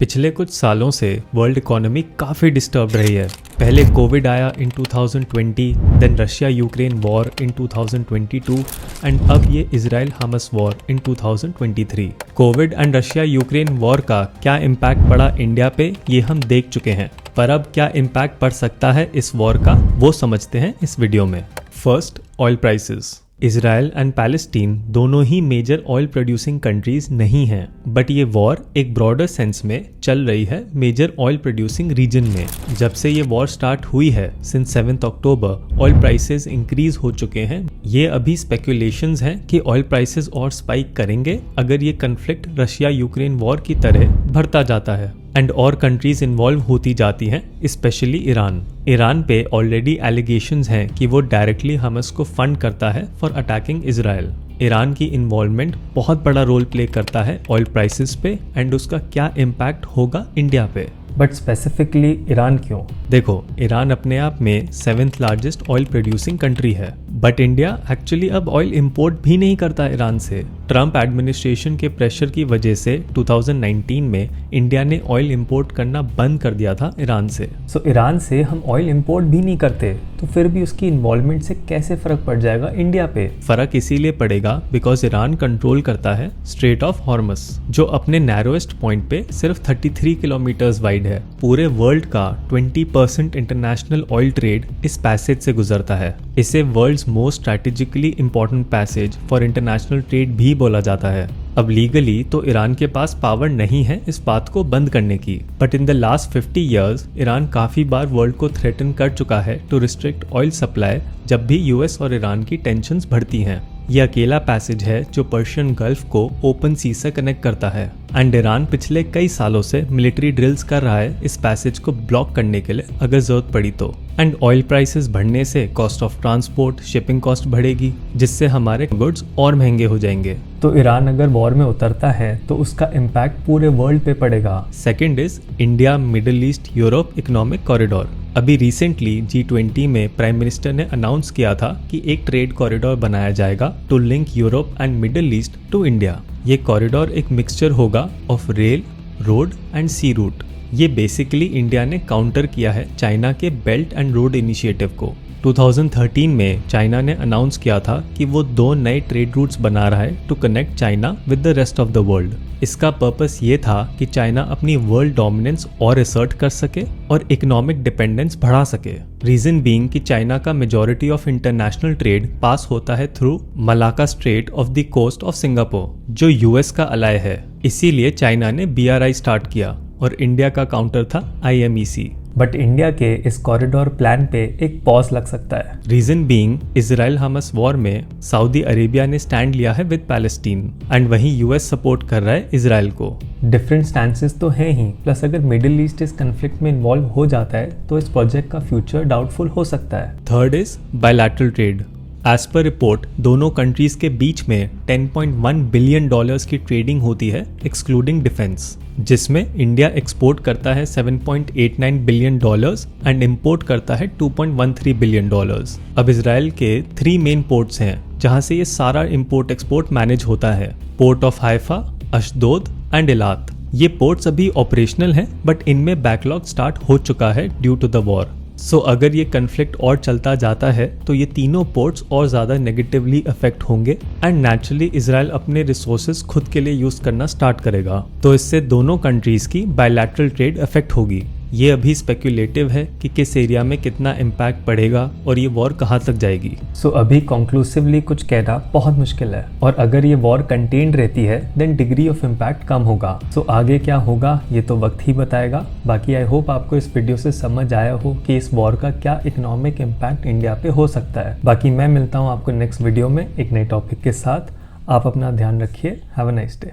पिछले कुछ सालों से वर्ल्ड इकोनॉमी काफ़ी डिस्टर्ब रही है। पहले कोविड आया in 2020, then Russia Ukraine war in 2022 and अब ये Israel Hamas war in 2023। Covid and Russia Ukraine war का क्या इम्पैक्ट पड़ा इंडिया पे ये हम देख चुके हैं, पर अब क्या इम्पैक्ट पड़ सकता है इस वॉर का वो समझते हैं इस वीडियो में। First, oil prices. Israel and Palestine दोनों ही मेजर ऑयल प्रोड्यूसिंग कंट्रीज नहीं हैं, बट ये वॉर एक ब्रॉडर सेंस में चल रही है मेजर ऑयल प्रोड्यूसिंग रीजन में। जब से ये वॉर स्टार्ट हुई है सिंस 7 अक्टूबर ऑयल प्राइसेस इंक्रीज हो चुके हैं। ये अभी स्पेकुलेशंस हैं कि ऑयल प्राइसेस और स्पाइक करेंगे अगर ये कन्फ्लिक्ट रशिया यूक्रेन वॉर की तरह बढ़ता जाता है एंड और कंट्रीज इन्वॉल्व होती जाती हैं, स्पेशली ईरान। ईरान पे ऑलरेडी एलिगेशंस हैं कि वो डायरेक्टली हमास को फंड करता है फॉर अटैकिंग इजराइल। ईरान की इन्वॉल्वमेंट बहुत बड़ा रोल प्ले करता है ऑयल प्राइसेस पे एंड उसका क्या इम्पैक्ट होगा इंडिया पे। बट स्पेसिफिकली ईरान क्यों? देखो, ईरान अपने आप में 7th largest oil producing country है, बट इंडिया एक्चुअली अब ऑयल इंपोर्ट भी नहीं करता ईरान से। ट्रम्प एडमिनिस्ट्रेशन के प्रेशर की वजह से 2019 में इंडिया ने ऑयल इंपोर्ट करना बंद कर दिया था ईरान से। सो ईरान से हम ऑयल इंपोर्ट भी नहीं करते, तो फिर भी उसकी इन्वॉल्वमेंट से कैसे फर्क पड़ जाएगा इंडिया पे? फर्क इसीलिए पड़ेगा बिकॉज ईरान कंट्रोल करता है स्ट्रेट ऑफ हॉर्मस, जो अपने नैरोएस्ट पॉइंट पे सिर्फ 33 किलोमीटर्स वाइड है। पूरे वर्ल्ड का 20% इंटरनेशनल ऑयल ट्रेड इस पैसेज से गुजरता है। इसे world's most strategically important passage for international trade भी बोला जाता है। अब लीगली तो ईरान के पास पावर नहीं है इस बात को बंद करने की, but in the last 50 years Iran काफी बार वर्ल्ड को थ्रेटन कर चुका है टू रिस्ट्रिक्ट ऑयल सप्लाई जब भी यूएस और ईरान की टेंशन्स बढ़ती हैं। ये अकेला पैसेज है जो पर्शियन गल्फ को ओपन सी से कनेक्ट करता है एंड ईरान पिछले कई सालों से मिलिट्री ड्रिल्स कर रहा है इस पैसेज को ब्लॉक करने के लिए अगर जरूरत पड़ी तो। एंड ऑयल प्राइसेस बढ़ने से cost of transport, shipping cost बढ़ेगी, जिससे हमारे गुड्स और महंगे हो जाएंगे। तो ईरान अगर वॉर में उतरता है तो उसका इम्पैक्ट पूरे वर्ल्ड पे पड़ेगा। Second is India middle east Europe economic corridor. अभी रिसेंटली G20 में प्राइम मिनिस्टर ने अनाउंस किया था कि एक ट्रेड कॉरिडोर बनाया जाएगा to link Europe and Middle East to India. ये कॉरिडोर एक मिक्सचर होगा of rail, road and sea route. ये बेसिकली इंडिया ने काउंटर किया है चाइना के बेल्ट एंड रोड इनिशिएटिव को। 2013 में चाइना ने अनाउंस किया था कि वो 2 नए ट्रेड रूट्स बना रहा है to connect China with the rest of the world. इसका पर्पस ये था कि चाइना अपनी वर्ल्ड डोमिनेंस और असर्ट कर सके और इकोनॉमिक डिपेंडेंस बढ़ा सके। रीजन बीइंग कि चाइना का majority of international trade pass होता है through Malacca strait of the coast of Singapore, जो यूएस का अलाय है। इसीलिए चाइना ने BRI स्टार्ट किया और इंडिया का काउंटर था IMEC। बट इंडिया के इस कॉरिडोर प्लान पे एक पॉज लग सकता है। Reason being Israel Hamas war में सऊदी अरेबिया ने स्टैंड लिया है विद पैलेस्टीन एंड वहीं यूएस सपोर्ट कर रहा है इजराइल को। डिफरेंट स्टैंसेस तो हैं ही, प्लस अगर मिडिल ईस्ट इस कन्फ्लिक्ट में इन्वॉल्व हो जाता है तो इस प्रोजेक्ट का फ्यूचर डाउटफुल हो सकता है। Third is bilateral trade. As per report दोनों कंट्रीज के बीच में $10.1 बिलियन की ट्रेडिंग होती है एक्सक्लूडिंग डिफेंस, जिसमें इंडिया एक्सपोर्ट करता है $7.89 बिलियन एंड इंपोर्ट करता है $2.13 बिलियन। अब इजराइल के 3 मेन पोर्ट्स हैं जहां से ये सारा इंपोर्ट एक्सपोर्ट मैनेज होता है। Port of Haifa, Ashdod and इलात। ये पोर्ट्स अभी ऑपरेशनल हैं, बट इनमें बैकलॉग स्टार्ट हो चुका है ड्यू टू द वॉर। सो अगर ये कन्फ्लिक्ट और चलता जाता है तो ये तीनों पोर्ट्स और ज़्यादा नेगेटिवली अफेक्ट होंगे एंड नेचुरली इजराइल अपने रिसोर्सेज खुद के लिए यूज़ करना स्टार्ट करेगा। तो इससे दोनों कंट्रीज़ की बायलैटरल ट्रेड अफेक्ट होगी। ये अभी स्पेक्यूलेटिव है कि किस एरिया में कितना इम्पैक्ट पड़ेगा और ये वॉर कहाँ तक जाएगी। सो अभी कंक्लूसिवली कुछ कहना बहुत मुश्किल है, और अगर ये वॉर कंटेन्ड रहती है देन डिग्री ऑफ इम्पैक्ट कम होगा। सो आगे क्या होगा ये तो वक्त ही बताएगा। बाकी आई होप आपको इस वीडियो से समझ आया हो कि इस वॉर का क्या इकोनॉमिक इम्पैक्ट इंडिया पे हो सकता है। बाकी मैं मिलता हूँ आपको नेक्स्ट वीडियो में एक नए टॉपिक के साथ। आप अपना ध्यान रखिए। Have a nice day.